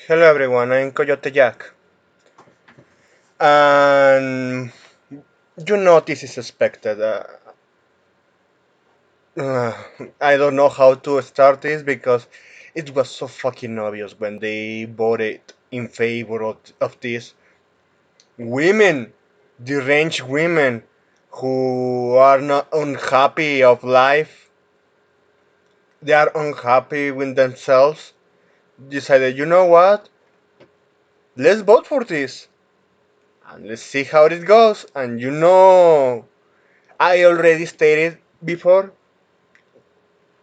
Hello everyone, I'm Coyote Jack. And this is expected. Uh, I don't know how to start this because it was so fucking obvious when they voted in favor of this. Women, deranged women who are not unhappy of life, they are unhappy with themselves, decided, you know what? Let's vote for this and let's see how it goes. And I already stated before,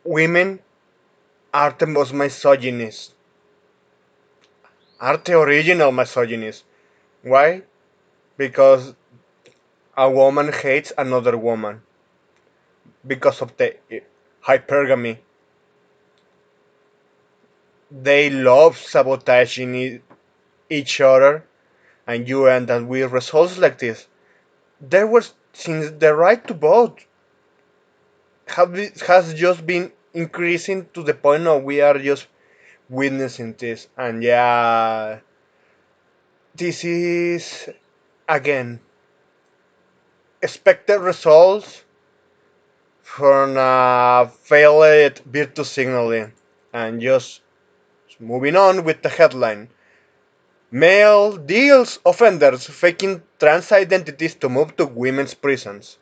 women are the most misogynist, are the original misogynist. Why? Because a woman hates another woman because of the hypergamy. They love sabotaging each other, and you end up with results like this. There was, since the right to vote has just been increasing to the point of we are just witnessing this. And yeah, this is again expected results from failed virtue signaling. And just moving on with the headline: male deals offenders faking trans identities to move to women's prisons.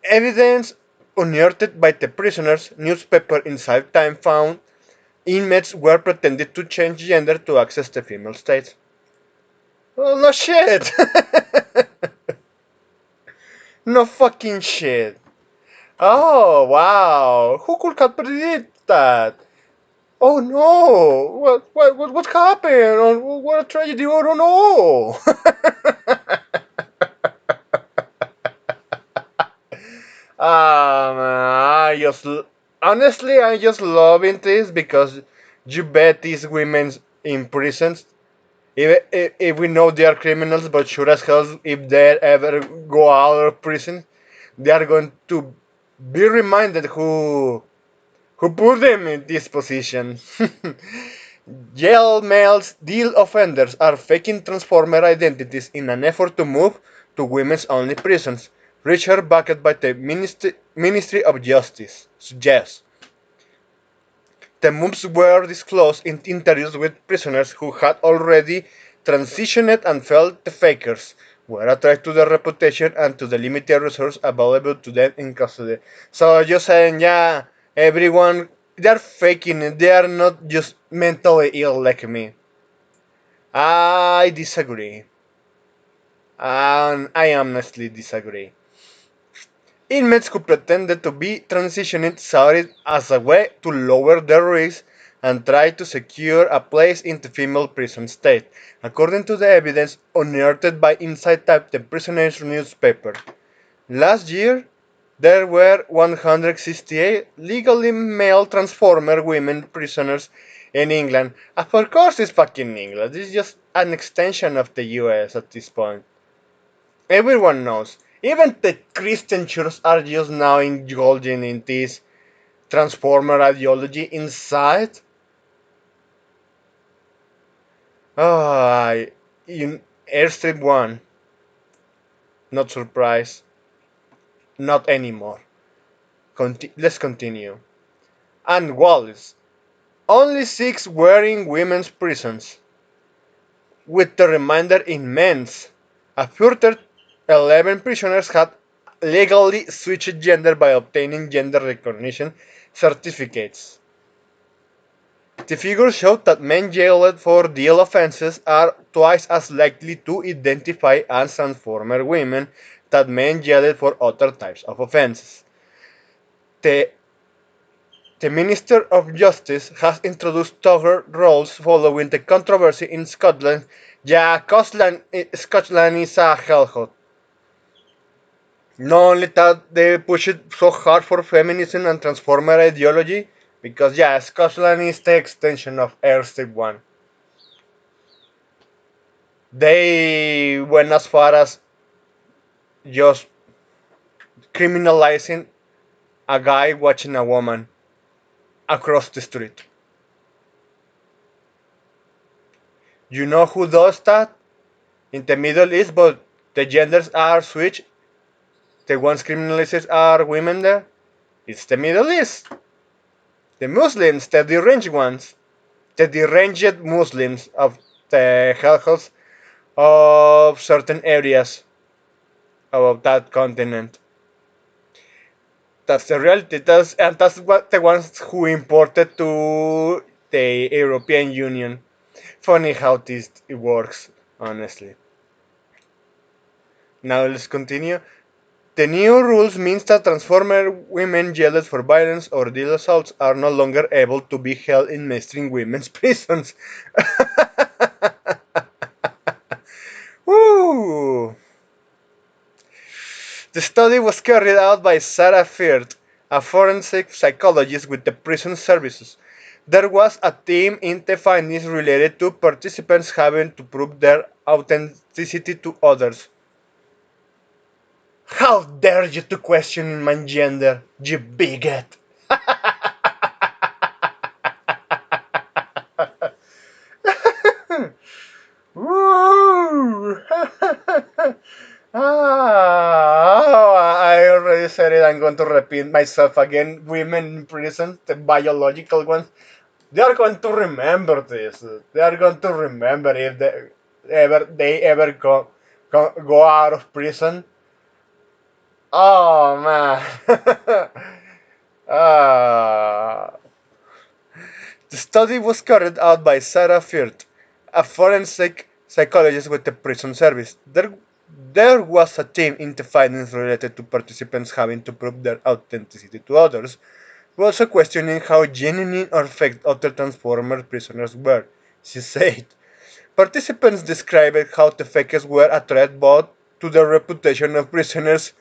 Evidence unearthed by the prisoners' newspaper Inside Time found inmates were pretending to change gender to access the female state. Oh, no shit! No fucking shit. Oh, wow. Who could have predicted that? Oh no! What happened? Oh, what a tragedy! Oh no! Honestly, I just loving this because you bet these women in prisons. If we know they are criminals, but sure as hell, if they ever go out of prison, they are going to be reminded who put them in this position. Jail males deal offenders are faking transformer identities in an effort to move to women's only prisons. Richard backed by the Ministry of Justice suggests the moves were disclosed in interviews with prisoners who had already transitioned and felt the fakers were a threat to their reputation and to the limited resources available to them in custody. So just saying, yeah, everyone, they're faking it. They are not just mentally ill like me. I disagree. And I honestly disagree. Inmates who pretended to be transitioning saw it as a way to lower their risk and try to secure a place in the female prison state, according to the evidence unearthed by Inside Type, the prisoners' newspaper. Last year, there were 168 legally male transformer women prisoners in England. Of course, it's fucking England. It's just an extension of the US at this point. Everyone knows. Even the Christian churches are just now indulging in this transformer ideology inside. Ah, in Airstrip 1, not surprised. Not anymore. Let's continue. And Wallace. Only 6 were in women's prisons, with the remainder in men's. A further 11 prisoners had legally switched gender by obtaining gender recognition certificates. The figures show that men jailed for deal offenses are twice as likely to identify as transformer women than men jailed for other types of offenses. The, the Minister of Justice has introduced tougher rules following the controversy in Scotland. Yeah, Scotland is a hellhole. Not only that, they push it so hard for feminism and transformer ideology, because yeah, Scotland is the extension of Airstrip 1. They went as far as just criminalizing a guy watching a woman across the street. You know who does that? In the Middle East, but the genders are switched. The ones criminalized are women there. It's the Middle East. The Muslims, the deranged ones. The deranged Muslims of the hellholes of certain areas of that continent. That's the reality. That's what the ones who imported to the European Union. Funny how this works, honestly. Now let's continue. The new rules means that transformer women jailed for violence or deal assaults are no longer able to be held in mainstream women's prisons. Woo! The study was carried out by Sarah Firth, a forensic psychologist with the prison services. There was a theme in the findings related to participants having to prove their authenticity to others. How dare you to question my gender, you bigot! Woo! I already said it. I'm going to repeat myself again. Women in prison, the biological ones, they are going to remember this. They are going to remember if they ever go out of prison. Oh man. Ah. The study was carried out by Sarah Firth, a forensic psychologist with the prison service. There was a theme in the findings related to participants having to prove their authenticity to others, but also questioning how genuine or fake other transformer prisoners were. She said, participants described how the fakes were a threat both to the reputation of prisoners.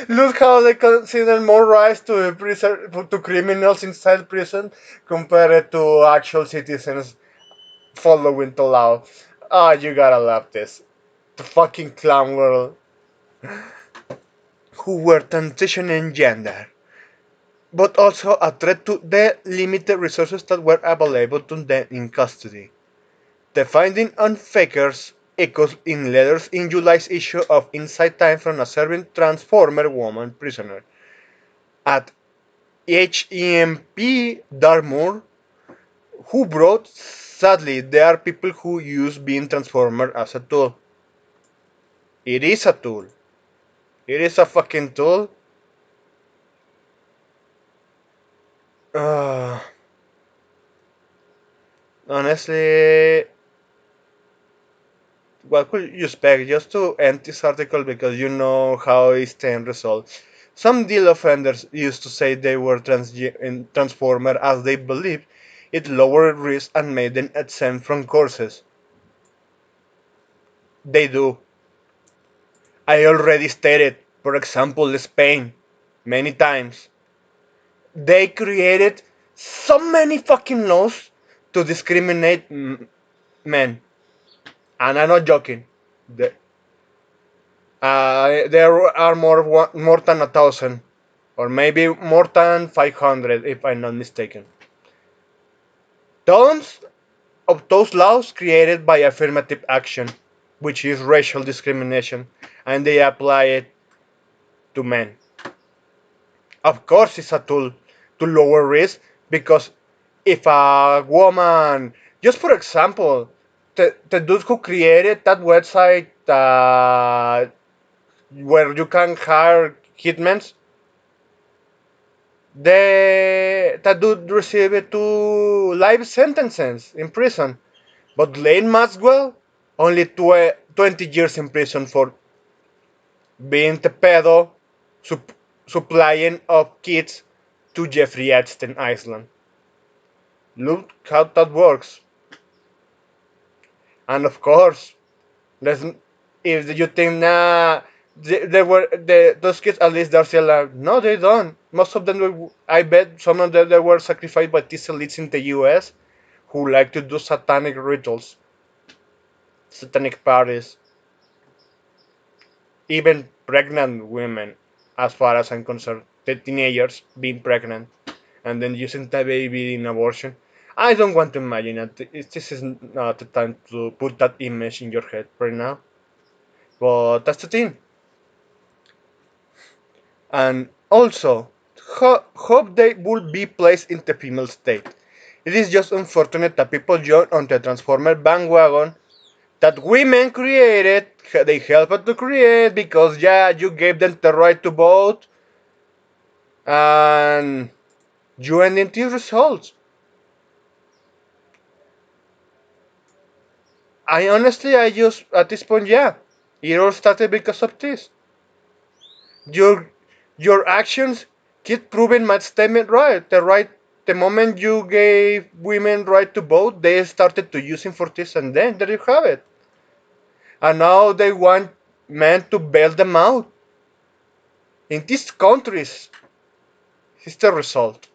Look how they consider more rights to criminals inside prison compared to actual citizens following the law. Ah, you gotta love this. The fucking clown world. Who were transitioning gender, but also a threat to the limited resources that were available to them in custody. The finding on fakers echoes in letters in July's issue of Inside Time from a serving transformer woman prisoner at HEMP Dartmoor, who wrote, sadly, there are people who use being transformer as a tool. It is a tool. It is a fucking tool. Uh, Honestly, what could you expect just to end this article because you know how it's the end result? Some deal offenders used to say they were transformer as they believed it lowered risk and made them exempt from courses. They do. I already stated, for example, Spain, many times. They created so many fucking laws to discriminate men. And I'm not joking. The, there are more than 1,000, or maybe more than 500, if I'm not mistaken. Tons of those laws created by affirmative action, which is racial discrimination, and they apply it to men. Of course, it's a tool to lower risk because if a woman, just for example, the dude who created that website where you can hire hitmen, that dude received 2 life sentences in prison. But Lane Maxwell, only 20 years in prison for being the pedo sup- supplying of kids to Jeffrey Epstein Island. Look how that works. And of course, let's, if you think, nah, they were those kids at least they're still alive. No, they don't. Most of them, I bet some of them they were sacrificed by these elites in the U.S. who like to do satanic rituals, satanic parties, even pregnant women, as far as I'm concerned. the teenagers being pregnant and then using the baby in abortion. I don't want to imagine it. This is not the time to put that image in your head right now. But that's the thing. And also, hope they will be placed in the female state. It is just unfortunate that people join on the Transformer bandwagon that women created, they helped to create because, yeah, you gave them the right to vote, and you ended the results. I just, at this point, yeah, it all started because of this. Your, your actions keep proving my statement right. The moment you gave women right to vote, they started to using for this, and then there you have it. And now they want men to bail them out. In these countries, it's the result.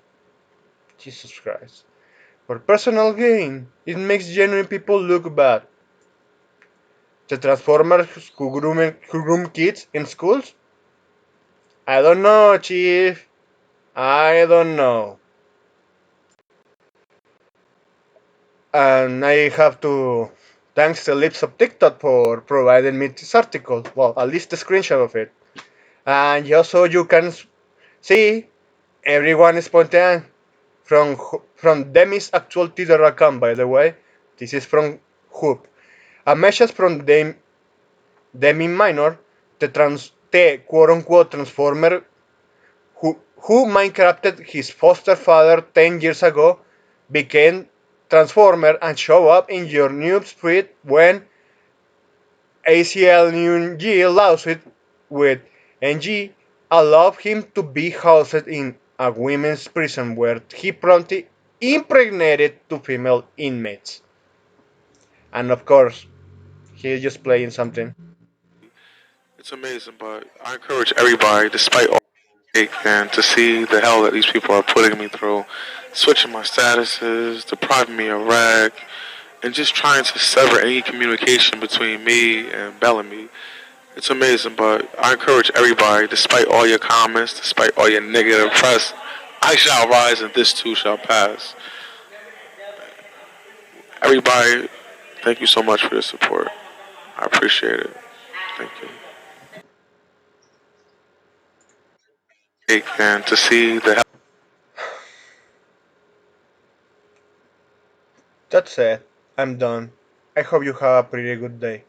Jesus Christ. For personal gain, it makes genuine people look bad. The Transformers who groom kids in schools? I don't know, Chief. I don't know. And I have to thanks the lips of TikTok for providing me this article. Well, at least a screenshot of it. And just so you can see, everyone is pointing from Demi's actual Twitter account, by the way. This is from Hoop. A message from Demi Minor, the quote unquote transformer who Minecrafted his foster father 10 years ago, became transformer and show up in your news feed when ACLUNG lawsuit with NG allowed him to be housed in a women's prison where he promptly impregnated two female inmates. And of course, he's just playing something. It's amazing, but I encourage everybody, despite all the hate, and to see the hell that these people are putting me through, switching my statuses, depriving me of rag, and just trying to sever any communication between me and Bellamy. It's amazing, but I encourage everybody, despite all your comments, despite all your negative press, I shall rise and this too shall pass. Everybody, thank you so much for your support. I appreciate it. Thank you. And to see the That's it. I'm done. I hope you have a pretty good day.